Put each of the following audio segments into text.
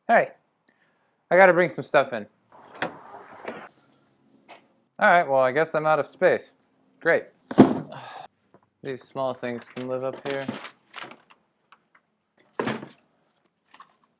Hey, I gotta bring some stuff in. Alright, well I guess I'm out of space. Great. These small things can live up here.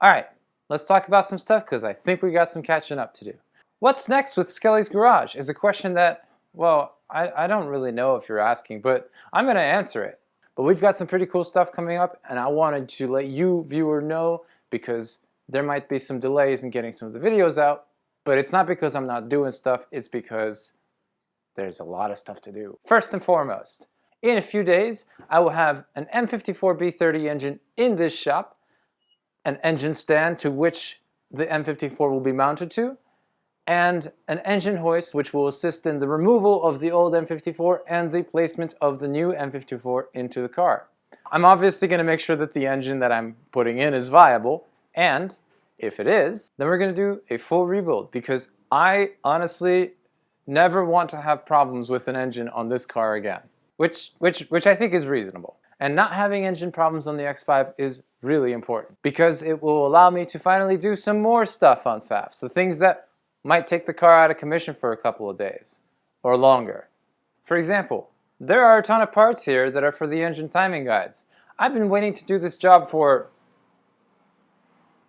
Alright, let's talk about some stuff because I think we got some catching up to do. What's next with Skelly's Garage is a question that, well, I don't really know if you're asking, but I'm gonna answer it. But we've got some pretty cool stuff coming up and I wanted to let you, viewer, know because there might be some delays in getting some of the videos out, but it's not because I'm not doing stuff, it's because there's a lot of stuff to do. First and foremost, in a few days, I will have an M54B30 engine in this shop, an engine stand to which the M54 will be mounted to, and an engine hoist which will assist in the removal of the old M54 and the placement of the new M54 into the car. I'm obviously going to make sure that the engine that I'm putting in is viable, and if it is, then we're going to do a full rebuild because I honestly never want to have problems with an engine on this car again, which I think is reasonable. And not having engine problems on the X5 is really important because it will allow me to finally do some more stuff on Faff, so things that might take the car out of commission for a couple of days or longer. For example, there are a ton of parts here that are for the engine timing guides. I've been waiting to do this job for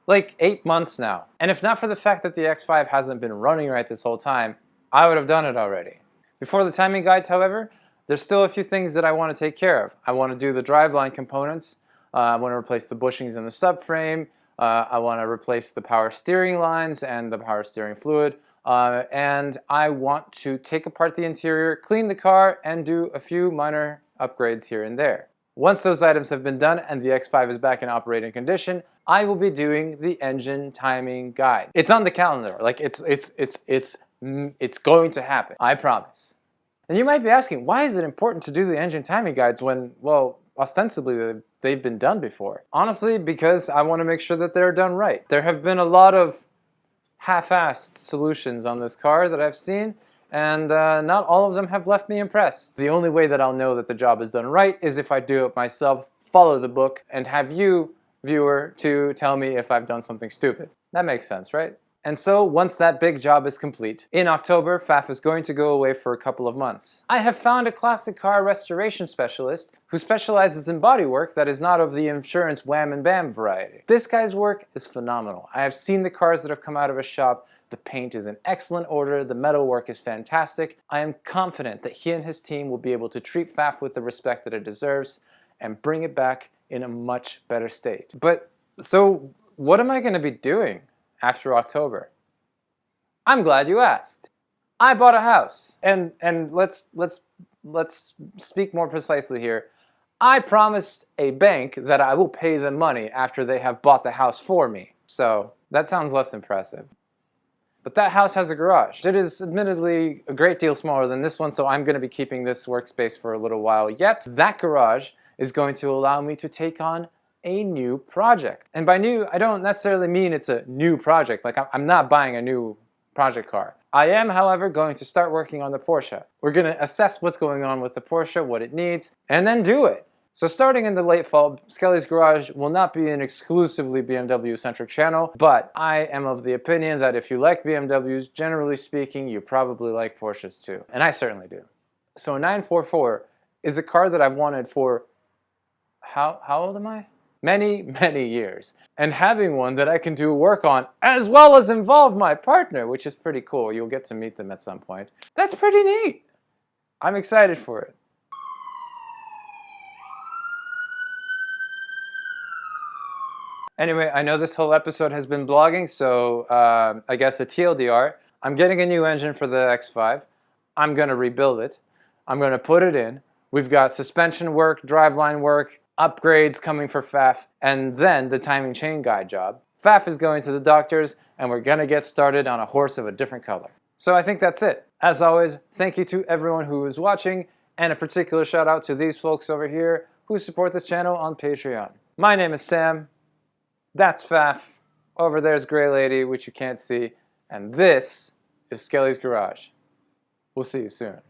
like 8 months now, and if not for the fact that the X5 hasn't been running right this whole time, I would have done it already. Before the timing guides, however, there's still a few things that I want to take care of. I want to do the driveline components. I want to replace the bushings in the subframe. I want to replace the power steering lines and the power steering fluid. And I want to take apart the interior, clean the car, and do a few minor upgrades here and there. Once those items have been done and the X5 is back in operating condition, I will be doing the engine timing guide. It's on the calendar. Like it's going to happen. I promise. And you might be asking, why is it important to do the engine timing guides when, well, ostensibly they've been done before? Honestly, because I want to make sure that they're done right. There have been a lot of half-assed solutions on this car that I've seen, and not all of them have left me impressed. The only way that I'll know that the job is done right is if I do it myself, follow the book, and have you, viewer, to tell me if I've done something stupid. That makes sense, right? And so, once that big job is complete, in October, Faff is going to go away for a couple of months. I have found a classic car restoration specialist who specializes in bodywork that is not of the insurance wham and bam variety. This guy's work is phenomenal. I have seen the cars that have come out of his shop. The paint is in excellent order, the metal work is fantastic. I am confident that he and his team will be able to treat Faff with the respect that it deserves and bring it back in a much better state. But, so, what am I going to be doing after October? I'm glad you asked. I bought a house, and let's speak more precisely here. I promised a bank that I will pay them money after they have bought the house for me. So that sounds less impressive. But that house has a garage. It is admittedly a great deal smaller than this one, so I'm going to be keeping this workspace for a little while yet. That garage is going to allow me to take on a new project. And by new, I don't necessarily mean it's a new project. Like, I'm not buying a new project car. I am, however, going to start working on the Porsche. We're going to assess what's going on with the Porsche, what it needs, and then do it. So starting in the late fall, Skelly's Garage will not be an exclusively BMW-centric channel, but I am of the opinion that if you like BMWs, generally speaking, you probably like Porsches too. And I certainly do. So a 944 is a car that I've wanted for, how old am I? Many years. And having one that I can do work on as well as involve my partner, which is pretty cool. You'll get to meet them at some point. That's pretty neat. I'm excited for it. Anyway, I know this whole episode has been blogging, so I guess a TLDR. I'm getting a new engine for the X5. I'm going to rebuild it. I'm going to put it in. We've got suspension work, driveline work, upgrades coming for Faff, and then the timing chain guide job. Faff is going to the doctors, and we're going to get started on a horse of a different color. So I think that's it. As always, thank you to everyone who is watching, and a particular shout out to these folks over here who support this channel on Patreon. My name is Sam. That's Faff. Over there's Grey Lady, which you can't see. And this is Skelly's Garage. We'll see you soon.